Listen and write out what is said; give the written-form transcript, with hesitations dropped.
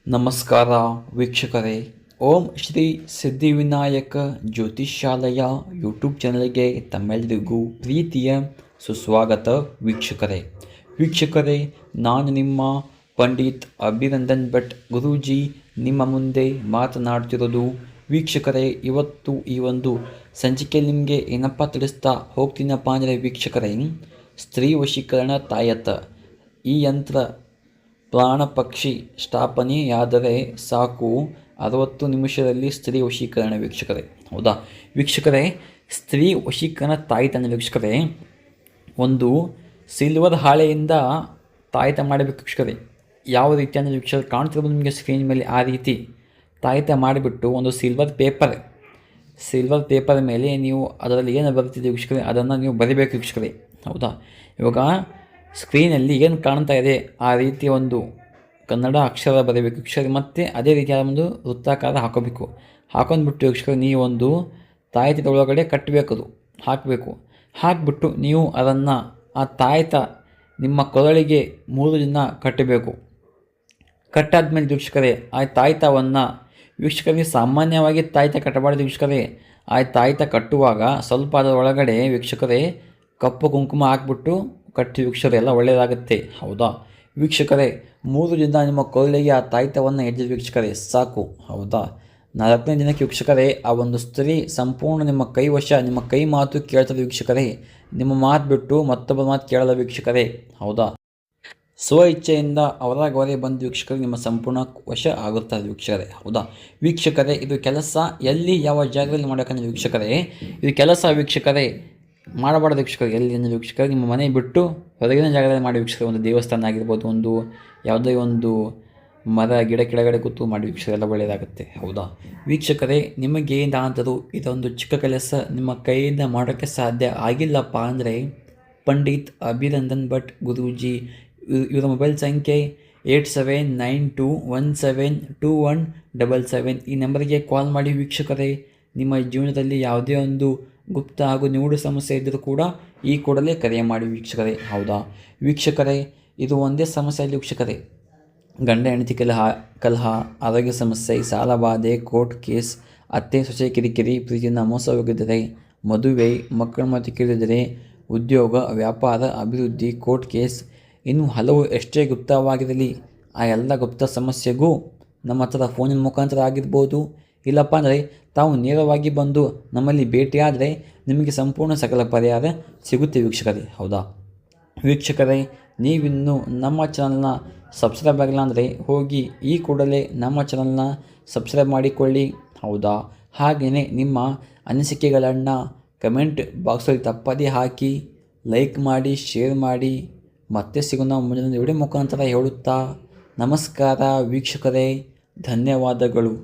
ನಮಸ್ಕಾರ ವೀಕ್ಷಕರೇ. ಓಂ ಶ್ರೀ ಸಿದ್ಧಿವಿನಾಯಕ ಜ್ಯೋತಿಷ್ಯಾಲಯ ಯೂಟ್ಯೂಬ್ ಚಾನಲ್ಗೆ ತಮ್ಮೆಲ್ಲರಿಗೂ ಪ್ರೀತಿಯ ಸುಸ್ವಾಗತ ವೀಕ್ಷಕರೇ, ನಾನು ನಿಮ್ಮ ಪಂಡಿತ್ ಅಭಿನಂದನ್ ಭಟ್ ಗುರೂಜಿ ನಿಮ್ಮ ಮುಂದೆ ಮಾತನಾಡ್ತಿರೋದು. ವೀಕ್ಷಕರೇ, ಇವತ್ತು ಈ ಒಂದು ಸಂಚಿಕೆ ನಿಮಗೆ ಏನಪ್ಪ ತಿಳಿಸ್ತಾ ಹೋಗ್ತೀನಪ್ಪ ಅಂದರೆ ವೀಕ್ಷಕರೇ, ಸ್ತ್ರೀ ವಶೀಕರಣ ತಾಯತ ಈ ಯಂತ್ರ ಪ್ರಾಣ ಪಕ್ಷಿ ಸ್ಥಾಪನೆಯಾದರೆ ಸಾಕು 60 ನಿಮಿಷದಲ್ಲಿ ಸ್ತ್ರೀ ವಶೀಕರಣ ವೀಕ್ಷಕರೇ. ಹೌದಾ ವೀಕ್ಷಕರೇ, ಸ್ತ್ರೀ ವಶೀಕರಣ ತಾಯಿತನ ವೀಕ್ಷಕರೇ, ಒಂದು ಸಿಲ್ವರ್ ಹಾಳೆಯಿಂದ ತಾಯಿತ ಮಾಡಬೇಕು ವೀಕ್ಷಕರೇ. ಯಾವ ರೀತಿ ಅಂದರೆ ವೀಕ್ಷಕರು ಕಾಣ್ತಿರ್ಬೋದು ನಿಮಗೆ ಸ್ಕ್ರೀನ್ ಮೇಲೆ, ಆ ರೀತಿ ತಾಯಿತ ಮಾಡಿಬಿಟ್ಟು ಒಂದು ಸಿಲ್ವರ್ ಪೇಪರ್ ಮೇಲೆ ನೀವು ಅದರಲ್ಲಿ ಏನು ಬರ್ತಿದೆ ವೀಕ್ಷಕರೇ ಅದನ್ನು ನೀವು ಬರಿಬೇಕು ವೀಕ್ಷಕರೇ. ಹೌದಾ, ಇವಾಗ ಸ್ಕ್ರೀನಲ್ಲಿ ಏನು ಕಾಣ್ತಾ ಇದೆ ಆ ರೀತಿಯ ಒಂದು ಕನ್ನಡ ಅಕ್ಷರ ಬರೀಬೇಕು ವೀಕ್ಷಕರೇ. ಮತ್ತು ಅದೇ ರೀತಿಯಾದ ಒಂದು ವೃತ್ತಾಕಾರ ಹಾಕೊಂಡ್ಬಿಟ್ಟು ವೀಕ್ಷಕರೇ ನೀವು ಒಂದು ತಾಯಿತದ ಒಳಗಡೆ ಕಟ್ಟಬೇಕದು ಹಾಕಿಬಿಟ್ಟು ನೀವು ಅದನ್ನು ಆ ತಾಯಿತ ನಿಮ್ಮ ಕೊರಳಿಗೆ 3 ದಿನ ಕಟ್ಟಬೇಕು. ಕಟ್ಟಾದ್ಮೇಲೆ ವೀಕ್ಷಕರೇ ಆ ತಾಯಿತವನ್ನು ವೀಕ್ಷಕರಿಗೆ ಸಾಮಾನ್ಯವಾಗಿ ತಾಯಿತ ಕಟ್ಟಬಾರ್ದು ವೀಕ್ಷಕರೇ. ಆ ತಾಯಿತ ಕಟ್ಟುವಾಗ ಸ್ವಲ್ಪ ಅದರ ಒಳಗಡೆ ವೀಕ್ಷಕರೇ ಕಪ್ಪು ಕುಂಕುಮ ಹಾಕ್ಬಿಟ್ಟು ಕಟ್ಟಿ ವೀಕ್ಷಕರೇ, ಎಲ್ಲ ಒಳ್ಳೆಯದಾಗುತ್ತೆ. ಹೌದಾ ವೀಕ್ಷಕರೇ, 3 ದಿನ ನಿಮ್ಮ ಕೊರಳಿಗೆ ಆ ತಾಯಿತವನ್ನು ಎದ್ದು ವೀಕ್ಷಕರೇ ಸಾಕು. ಹೌದಾ, 4ನೇ ದಿನಕ್ಕೆ ವೀಕ್ಷಕರೇ ಆ ಒಂದು ಸ್ತ್ರೀ ಸಂಪೂರ್ಣ ನಿಮ್ಮ ಕೈ ವಶ, ನಿಮ್ಮ ಕೈ ಮಾತು ಕೇಳ್ತದೆ ವೀಕ್ಷಕರೇ. ನಿಮ್ಮ ಮಾತು ಬಿಟ್ಟು ಮತ್ತೊಬ್ಬರ ಮಾತು ಕೇಳಲ್ಲ ವೀಕ್ಷಕರೇ. ಹೌದಾ, ಸ್ವ ಇಚ್ಛೆಯಿಂದ ಅವರಾಗವರೇ ಬಂದು ವೀಕ್ಷಕರೇ ನಿಮ್ಮ ಸಂಪೂರ್ಣ ವಶ ಆಗುತ್ತದೆ ವೀಕ್ಷಕರೇ. ಹೌದಾ ವೀಕ್ಷಕರೇ, ಇದು ಕೆಲಸ ಎಲ್ಲಿ ಯಾವ ಜಾಗದಲ್ಲಿ ಮಾಡಬೇಕಂದ್ರೆ ವೀಕ್ಷಕರೇ, ಇದು ಕೆಲಸ ವೀಕ್ಷಕರೇ ಮಾಡಬಾರ್ದು ವೀಕ್ಷಕರು. ಎಲ್ಲಿ ಅಂದರೆ ವೀಕ್ಷಕರು ನಿಮ್ಮ ಮನೆ ಬಿಟ್ಟು ಹೊರಗಿನ ಜಾಗದಲ್ಲಿ ಮಾಡಿ ವೀಕ್ಷಕರು. ಒಂದು ದೇವಸ್ಥಾನ ಆಗಿರ್ಬೋದು, ಒಂದು ಯಾವುದೇ ಒಂದು ಮರ ಗಿಡ ಕೆಳಗಡೆ ಕೂತು ಮಾಡಿ ವೀಕ್ಷಕರು, ಎಲ್ಲ ಒಳ್ಳೆಯದಾಗುತ್ತೆ. ಹೌದಾ ವೀಕ್ಷಕರೇ, ನಿಮಗೆ ಏನಾದರೂ ಇದೊಂದು ಚಿಕ್ಕ ಕೆಲಸ ನಿಮ್ಮ ಕೈಯಿಂದ ಮಾಡೋಕ್ಕೆ ಸಾಧ್ಯ ಆಗಿಲ್ಲಪ್ಪ ಅಂದರೆ ಪಂಡಿತ್ ಅಭಿನಂದನ್ ಭಟ್ ಗುರೂಜಿ ಇವರ ಮೊಬೈಲ್ ಸಂಖ್ಯೆ 8792172177 ಈ ನಂಬರಿಗೆ ಕಾಲ್ ಮಾಡಿ ವೀಕ್ಷಕರೇ. ನಿಮ್ಮ ಜೀವನದಲ್ಲಿ ಯಾವುದೇ ಒಂದು ಗುಪ್ತ ಹಾಗೂ ನಿಗೂಢ ಸಮಸ್ಯೆ ಇದ್ದರೂ ಕೂಡ ಈ ಕೂಡಲೇ ಕರೆ ಮಾಡಿ ವೀಕ್ಷಕರೇ. ಹೌದಾ ವೀಕ್ಷಕರೇ, ಇದು ಒಂದೇ ಸಮಸ್ಯೆ ಅಲ್ಲಿ ವೀಕ್ಷಕರೇ. ಗಂಡ ಹೆಂಡತಿ ಕಲಹ, ಆರೋಗ್ಯ ಸಮಸ್ಯೆ, ಸಾಲಬಾಧೆ, ಕೋರ್ಟ್ ಕೇಸ್, ಅತ್ತೆ ಸೊಸೆ ಕಿರಿಕಿರಿ, ಪ್ರೀತಿಯಿಂದ ಮೋಸ ಹೋಗಿದ್ದರೆ, ಮದುವೆ, ಮಕ್ಕಳ ಮಾತು ಕೇಳಿದರೆ, ಉದ್ಯೋಗ, ವ್ಯಾಪಾರ, ಅಭಿವೃದ್ಧಿ, ಕೋರ್ಟ್ ಕೇಸ್, ಇನ್ನೂ ಹಲವು ಎಷ್ಟೇ ಗುಪ್ತವಾಗಿರಲಿ ಆ ಎಲ್ಲ ಗುಪ್ತ ಸಮಸ್ಯೆಗೂ ನಮ್ಮ ಹತ್ರ ಫೋನಿನ ಮುಖಾಂತರ ಆಗಿರ್ಬೋದು, ಇಲ್ಲಪ್ಪ ಅಂದರೆ ತಾವು ನೇರವಾಗಿ ಬಂದು ನಮ್ಮಲ್ಲಿ ಭೇಟಿಯಾದರೆ ನಿಮಗೆ ಸಂಪೂರ್ಣ ಸಕಲ ಪರಿಹಾರ ಸಿಗುತ್ತೆ ವೀಕ್ಷಕರೇ. ಹೌದಾ ವೀಕ್ಷಕರೇ, ನೀವಿನ್ನೂ ನಮ್ಮ ಚಾನಲ್ನ ಸಬ್ಸ್ಕ್ರೈಬ್ ಆಗಿಲ್ಲ ಅಂದರೆ ಹೋಗಿ ಈ ಕೂಡಲೇ ನಮ್ಮ ಚಾನಲ್ನ ಸಬ್ಸ್ಕ್ರೈಬ್ ಮಾಡಿಕೊಳ್ಳಿ. ಹೌದಾ, ಹಾಗೆಯೇ ನಿಮ್ಮ ಅನಿಸಿಕೆಗಳನ್ನು ಕಮೆಂಟ್ ಬಾಕ್ಸಲ್ಲಿ ತಪ್ಪದೇ ಹಾಕಿ, ಲೈಕ್ ಮಾಡಿ, ಶೇರ್ ಮಾಡಿ. ಮತ್ತೆ ಸಿಗೋಣ ಮುಂದಿನ ವಿಡಿಯೋ ಮುಖಾಂತರ ಹೇಳುತ್ತಾ ನಮಸ್ಕಾರ ವೀಕ್ಷಕರೇ, ಧನ್ಯವಾದಗಳು.